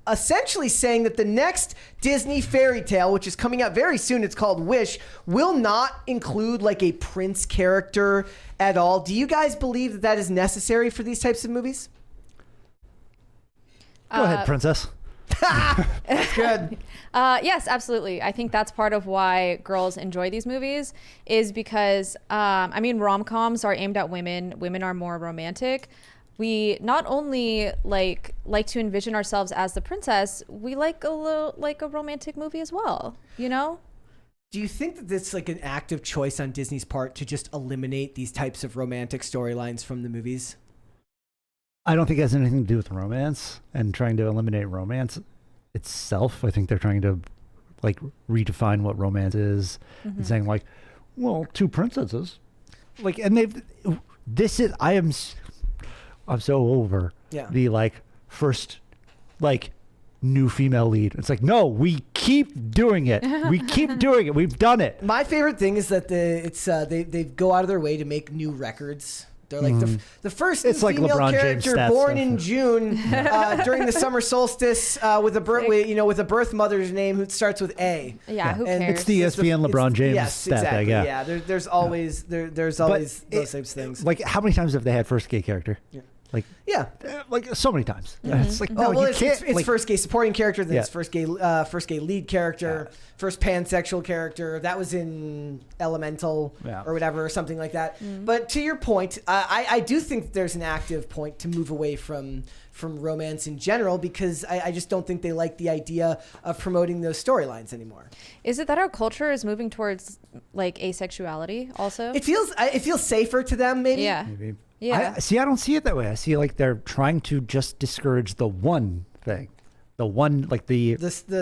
essentially saying that the next Disney fairy tale, which is coming out very soon, it's called Wish, will not include like a prince character at all. Do you guys believe that that is necessary for these types of movies? Go ahead, princess. That's good. Yes, absolutely. I think that's part of why girls enjoy these movies is because, I mean, rom-coms are aimed at women. Women are more romantic. We not only like to envision ourselves as the princess, we like a romantic movie as well, you know? Do you think that it's like an active choice on Disney's part to just eliminate these types of romantic storylines from the movies? I don't think it has anything to do with romance and trying to eliminate romance itself. I think they're trying to like redefine what romance is and saying like, well, two princesses, like, and I'm so over the like first like new female lead. It's like, no, we keep doing it. We keep doing it. We've done it. My favorite thing is that they go out of their way to make new records. They're like the first it's like female LeBron character James born stuff. in June during the summer solstice with a birth mother's name who starts with A. Yeah, who And cares? It's the ESPN LeBron James yes, stat exactly. thing. Yeah, there's always those types of things. Like, how many times have they had first gay character? Yeah. Like, like so many times. It's like, Oh, no, well, you can't. it's like, first gay supporting character, then Yeah. it's first gay lead character, first pansexual character. That was in Elemental or whatever, or something like that. But to your point, I do think that there's an active point to move away from romance in general, because I just don't think they like the idea of promoting those storylines anymore. Is it that our culture is moving towards like asexuality also? It feels safer to them, maybe. Yeah. maybe. Yeah. I don't see it that way. I see like they're trying to just discourage the one thing, the one like the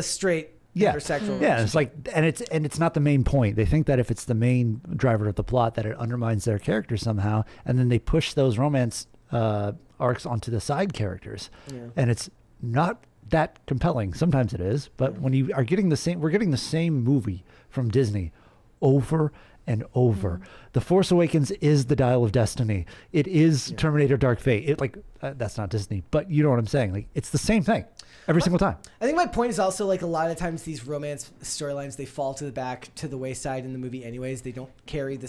straight yeah heterosexual. Yeah, it's like and it's not the main point. They think that if it's the main driver of the plot, that it undermines their character somehow, and then they push those romance arcs onto the side characters, and it's not that compelling. Sometimes it is, but when you are getting we're getting the same movie from Disney over and over. The Force Awakens is the Dial of Destiny. It is Terminator Dark Fate. It like that's not Disney, but you know what I'm saying. Like, it's the same thing every single time. I think my point is also like a lot of times these romance storylines, they fall to the wayside in the movie anyways. They don't carry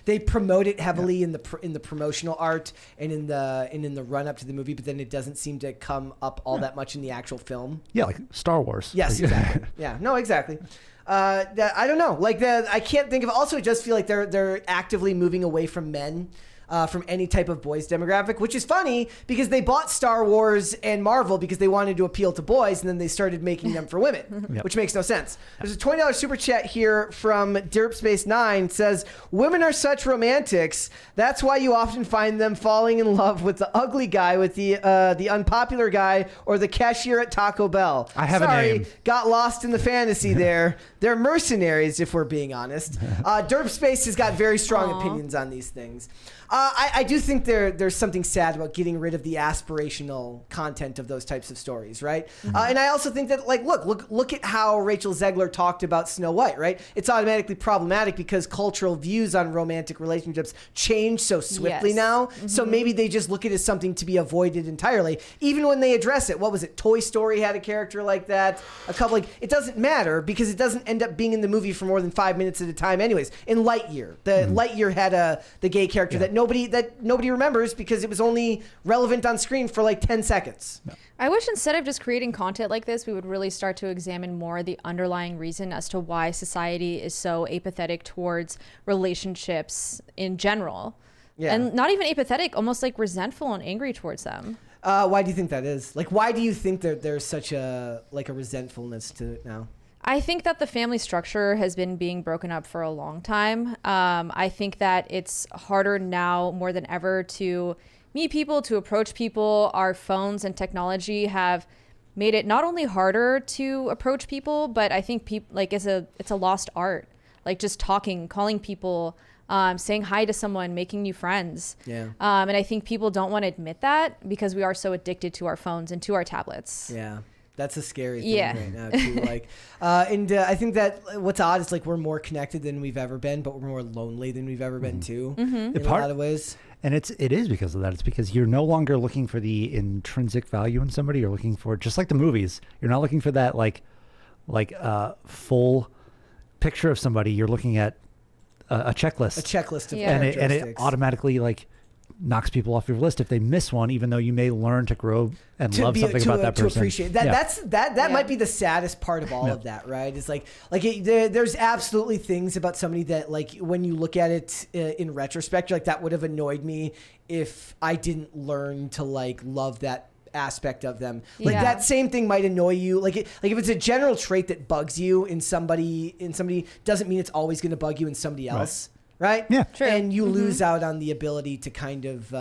they promote it heavily in the promotional art and in the run up to the movie, but then it doesn't seem to come up all that much in the actual film. Yeah, like Star Wars. Yes, exactly. Yeah, no, exactly. I don't know. Like I can't think of. Also, it does feel like they're actively moving away from men, from any type of boys demographic, which is funny because they bought Star Wars and Marvel because they wanted to appeal to boys, and then they started making them for women, which makes no sense. There's a $20 super chat here from Derp Space 9. It says, "Women are such romantics. That's why you often find them falling in love with the ugly guy, with the unpopular guy, or the cashier at Taco Bell." I have a name. Got lost in the fantasy there. They're mercenaries, if we're being honest. Derp Space has got very strong opinions on these things. I do think there's something sad about getting rid of the aspirational content of those types of stories, right? And I also think that, like, look at how Rachel Zegler talked about Snow White, right? It's automatically problematic because cultural views on romantic relationships change so swiftly now. So maybe they just look at it as something to be avoided entirely, even when they address it. What was it? Toy Story had a character like that. It doesn't matter because it doesn't end up being in the movie for more than 5 minutes at a time anyways. In Lightyear, Lightyear had the gay character that nobody remembers because it was only relevant on screen for like 10 seconds. I wish instead of just creating content like this, we would really start to examine more the underlying reason as to why society is so apathetic towards relationships in general. Yeah. And not even apathetic, almost like resentful and angry towards them. Why do you think that is? Like, why do you think that there's such a resentfulness to it now? I think that the family structure has been being broken up for a long time. I think that it's harder now more than ever to meet people, to approach people. Our phones and technology have made it not only harder to approach people, but I think it's a lost art. Like just talking, calling people, saying hi to someone, making new friends. Yeah. And I think people don't want to admit that because we are so addicted to our phones and to our tablets. Yeah. That's a scary thing Yeah. right now too. Like, I think that what's odd is like we're more connected than we've ever been, but we're more lonely than we've ever been too. In a lot of ways. And it is because of that. It's because you're no longer looking for the intrinsic value in somebody. You're looking for, just like the movies, you're not looking for that like full picture of somebody. You're looking at a checklist. A checklist of Yeah. and it automatically like knocks people off your list if they miss one, even though you may learn to grow and love something about that person. To appreciate that. Yeah. That Yeah. might be the saddest part of all of that, right? It's there's absolutely things about somebody that like when you look at it in retrospect, you're like, that would have annoyed me if I didn't learn to like love that aspect of them. Like Yeah. that same thing might annoy you. Like if it's a general trait that bugs you in somebody doesn't mean it's always going to bug you in somebody else. Right? Yeah. True. And you lose out on the ability to kind of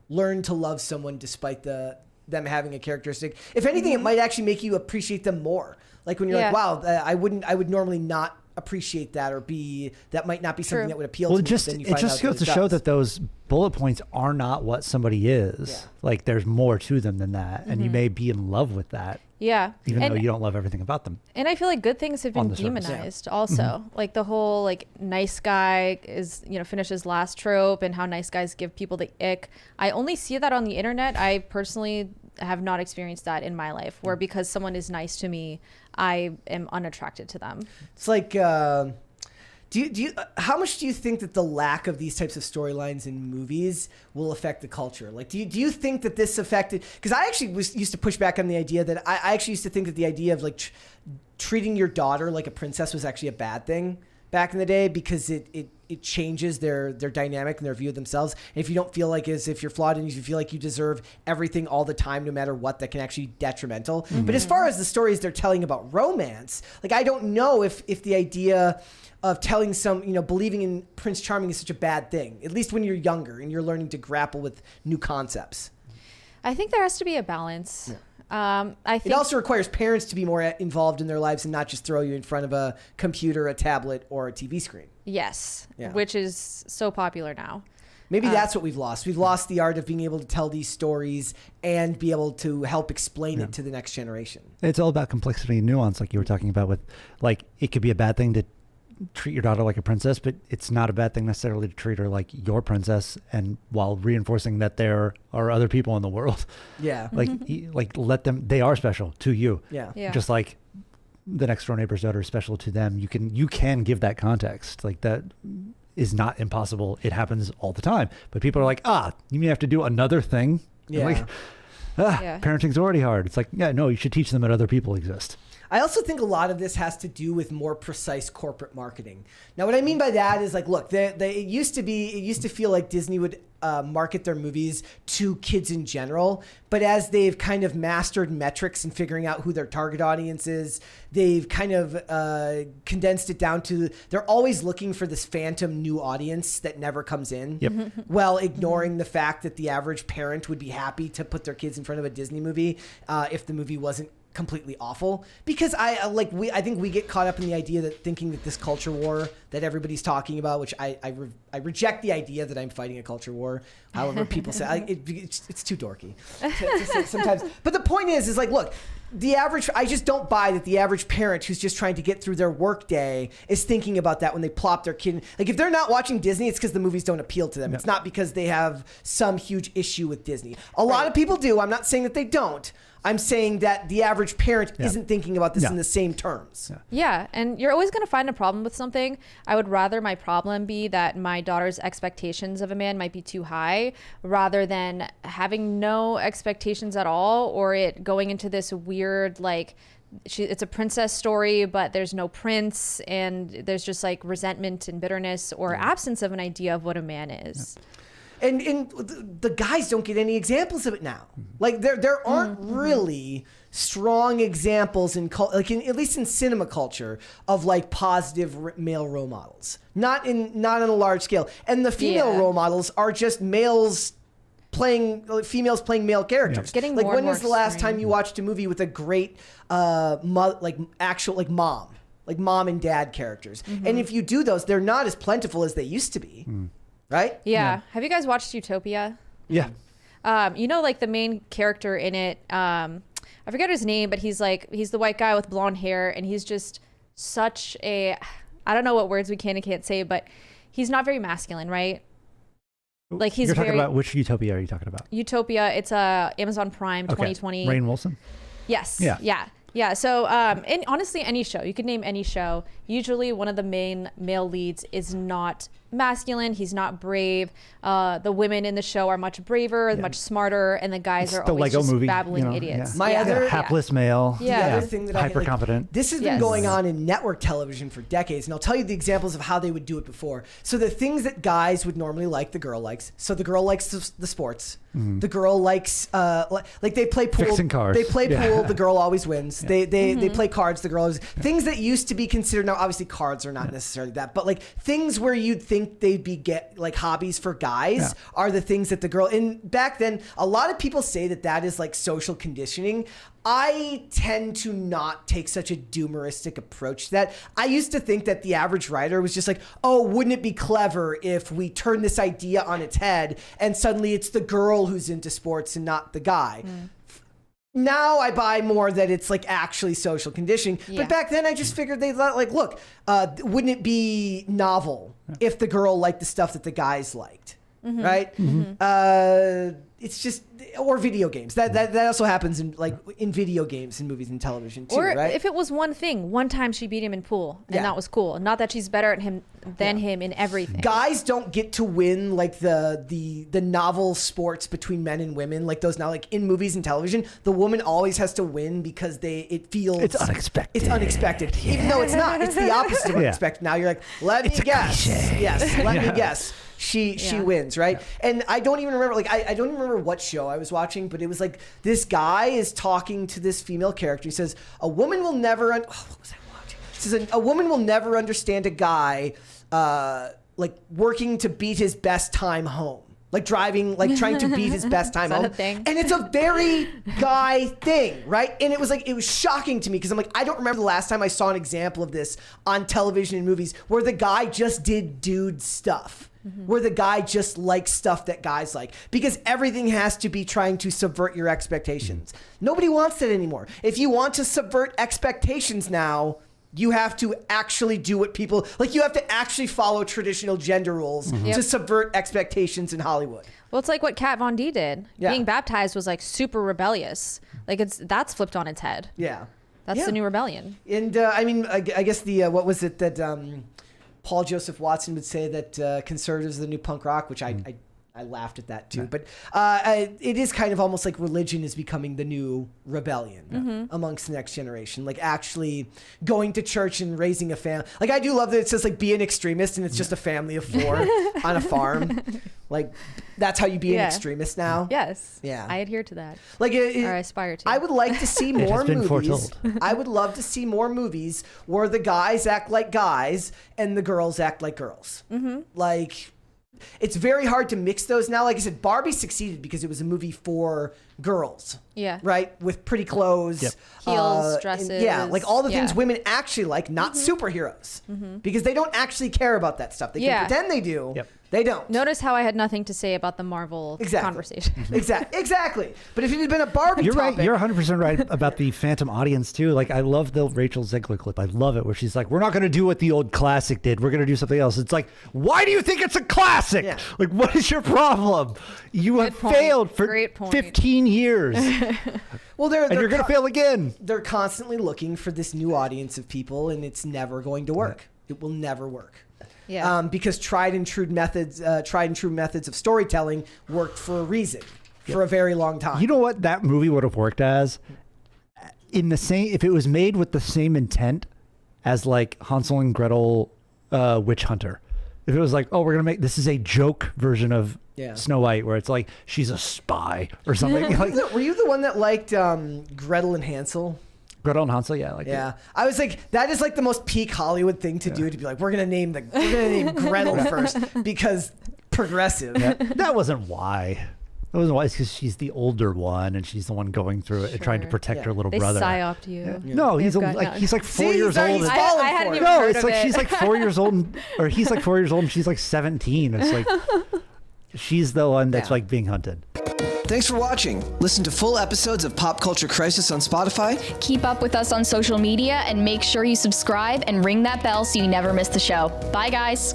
learn to love someone despite them having a characteristic. If anything, it might actually make you appreciate them more. Like when you're like, wow, I would normally not appreciate that, or that might not be something True. that would appeal Well, to it me. just Then you it find just out goes that to it show does. that those bullet points are not what somebody is. Yeah. Like there's more to them than that, and you may be in love with that, Yeah. even and, though you don't love everything about them. and I feel like good things have On been the surface. demonized also. Like the whole like nice guy is, finishes last trope, and how nice guys give people the ick. I only see that on the internet. I personally have not experienced that in my life, where because someone is nice to me, I am unattracted to them. It's like, do you how much do you think that the lack of these types of storylines in movies will affect the culture? Like, do you think that this affected? Because I actually used to push back on the idea that I actually used to think that the idea of like treating your daughter like a princess was actually a bad thing back in the day, because it changes their dynamic and their view of themselves. And if you don't feel like as if you're flawed and you feel like you deserve everything all the time, no matter what, that can actually be detrimental. But as far as the stories they're telling about romance, like I don't know if the idea of telling believing in Prince Charming is such a bad thing, at least when you're younger and you're learning to grapple with new concepts. I think there has to be a balance. I think It also requires parents to be more involved in their lives and not just throw you in front of a computer, a tablet, or a TV screen. yes, Yeah. which is so popular now. Maybe that's what we've lost. We've lost the art of being able to tell these stories and be able to help explain it to the next generation. It's all about complexity and nuance, like you were talking about with, like, it could be a bad thing to treat your daughter like a princess, but it's not a bad thing necessarily to treat her like your princess, and while reinforcing that there are other people in the world. Yeah. Like let them, they are special to you. Yeah. Yeah. Just like the next door neighbor's daughter is special to them. You can give that context. Like that is not impossible. It happens all the time. But people are like, you mean have to do another thing? Yeah. Like, Yeah. parenting's already hard. It's like, yeah, no, you should teach them that other people exist. I also think a lot of this has to do with more precise corporate marketing. Now, what I mean by that is like, look, it used to feel like Disney would market their movies to kids in general, but as they've kind of mastered metrics and figuring out who their target audience is, they've kind of condensed it down to they're always looking for this phantom new audience that never comes in. Yep. While ignoring the fact that the average parent would be happy to put their kids in front of a Disney movie if the movie wasn't completely awful. Because I think we get caught up in the idea that thinking that this culture war that everybody's talking about, which I reject the idea that I'm fighting a culture war. However, people say it's too dorky to say sometimes. But the point is like, look, I just don't buy that the average parent who's just trying to get through their work day is thinking about that when they plop their kid. Like if they're not watching Disney, it's because the movies don't appeal to them. Yeah. It's not because they have some huge issue with Disney. A lot of people do. I'm not saying that they don't. I'm saying that the average parent isn't thinking about this in the same terms. Yeah, and you're always going to find a problem with something. I would rather my problem be that my daughter's expectations of a man might be too high, rather than having no expectations at all, or it going into this weird, like, it's a princess story, but there's no prince, and there's just like resentment and bitterness or absence of an idea of what a man is. And the guys don't get any examples of it now. Like there aren't really strong examples at least in cinema culture of like positive male role models. Not on a large scale. And the female role models are just females playing male characters. It's getting like more when and more was the last extreme. time you watched a movie with a great mom and dad characters? And if you do those, they're not as plentiful as they used to be. Right? Yeah. Have you guys watched Utopia? Yeah. Like the main character in it, I forget his name, but he's the white guy with blonde hair, and he's just such a, I don't know what words we can and can't say, but he's not very masculine, right? Like he's You're talking very, about which Utopia are you talking about? Utopia. It's Amazon Prime 2020. Rainn Wilson? Yes. Yeah. Yeah. So, and honestly, any show, you could name any show. Usually one of the main male leads is not masculine. He's not brave. The women in the show are much braver, much smarter, and the guys are the always Lego just movie, babbling idiots. My other hapless male. Yeah. The other thing that hyper competent. This has been going on in network television for decades, and I'll tell you the examples of how they would do it before. So the things that guys would normally like, the girl likes. So the girl likes the sports. The girl likes like they play pool. Fixing cars. They play pool. The girl always wins. They play cards. The girl always things that used to be considered. Now obviously cards are not necessarily that, but like things where you'd think they'd be like hobbies for guys are the things that the girl. And back then, a lot of people say that is like social conditioning. I tend to not take such a doomeristic approach to that. I used to think that the average writer was just like, oh, wouldn't it be clever if we turn this idea on its head and suddenly it's the girl who's into sports and not the guy. Now I buy more that it's like actually social conditioning. But back then I just figured they thought like, look, wouldn't it be novel if the girl liked the stuff that the guys liked? Right? It's just, or video games. That also happens in video games and movies and television too, or right? if it was one thing, one time she beat him in pool, and that was cool. Not that she's better at him than him in everything. Guys don't get to win like the novel sports between men and women, like those now, like in movies and television. The woman always has to win because it feels It's unexpected. It's unexpected, even though it's not. It's the opposite of unexpected. Now you're like, let me guess. Yes, let me guess. She wins, right? And I don't even remember, like, I don't even remember what show I was watching, but it was like this guy is talking to this female character. He says, a woman will never, what was I watching? He says, a woman will never understand a guy like working to beat his best time home. Like driving, like trying to beat his best time home. And it's a very guy thing, right? And it was shocking to me because I'm like, I don't remember the last time I saw an example of this on television and movies where the guy just did dude stuff. Where the guy just likes stuff that guys like, because everything has to be trying to subvert your expectations. Nobody wants that anymore. If you want to subvert expectations now, you have to actually do what people like. You have to actually follow traditional gender roles to subvert expectations in Hollywood. Well, it's like what Kat Von D did. Being baptized was like super rebellious. Like that's flipped on its head. Yeah, that's the new rebellion. And I mean, I guess the what was it that Paul Joseph Watson would say that conservatives are the new punk rock, which I laughed at that too. But it is kind of almost like religion is becoming the new rebellion amongst the next generation. Like actually going to church and raising a family. Like I do love that it says like be an extremist and it's just a family of 4 on a farm. Like that's how you be an extremist now. Yes. Yeah. I adhere to that. Like or I aspire to. I would like to see more movies. Foretold. I would love to see more movies where the guys act like guys and the girls act like girls. Like it's very hard to mix those now. Like I said, Barbie succeeded because it was a movie for girls. Yeah. Right? With pretty clothes. Yep. Heels, dresses. Like all the things women actually like, not superheroes. Because they don't actually care about that stuff. They can pretend they do. Yep. They don't. Notice how I had nothing to say about the Marvel conversation. Exactly. But if it had been a Barbie You're topic, right. You're 100% right about the Phantom audience too. Like I love the Rachel Zegler clip. I love it where she's like, "We're not going to do what the old classic did. We're going to do something else." It's like, why do you think it's a classic? Yeah. Like, what is your problem? You have failed for 15 years. Well, and you're going to fail again. They're constantly looking for this new audience of people, and it's never going to work. It will never work. Yeah. Because tried and true methods of storytelling worked for a reason, for a very long time. You know what that movie would have worked as? If it was made with the same intent as like Hansel and Gretel, Witch Hunter. If it was like, oh, we're gonna make this is a joke version of Snow White, where it's like she's a spy or something. Like, were you the one that liked Gretel and Hansel? Gretel and Hansel, I was like, that is like the most peak Hollywood thing to do, to be like, we're gonna name Gretel first because progressive. That wasn't why. That wasn't why. It's because she's the older one and she's the one going through it and trying to protect her little brother. They psyoped you. No, he's like 4 years old. I hadn't even heard it's of like it. she's like 4 years old, or he's like 4 years old and she's like 17. It's like she's the one that's like being hunted. Thanks for watching. Listen to full episodes of Pop Culture Crisis on Spotify. Keep up with us on social media and make sure you subscribe and ring that bell so you never miss the show. Bye, guys.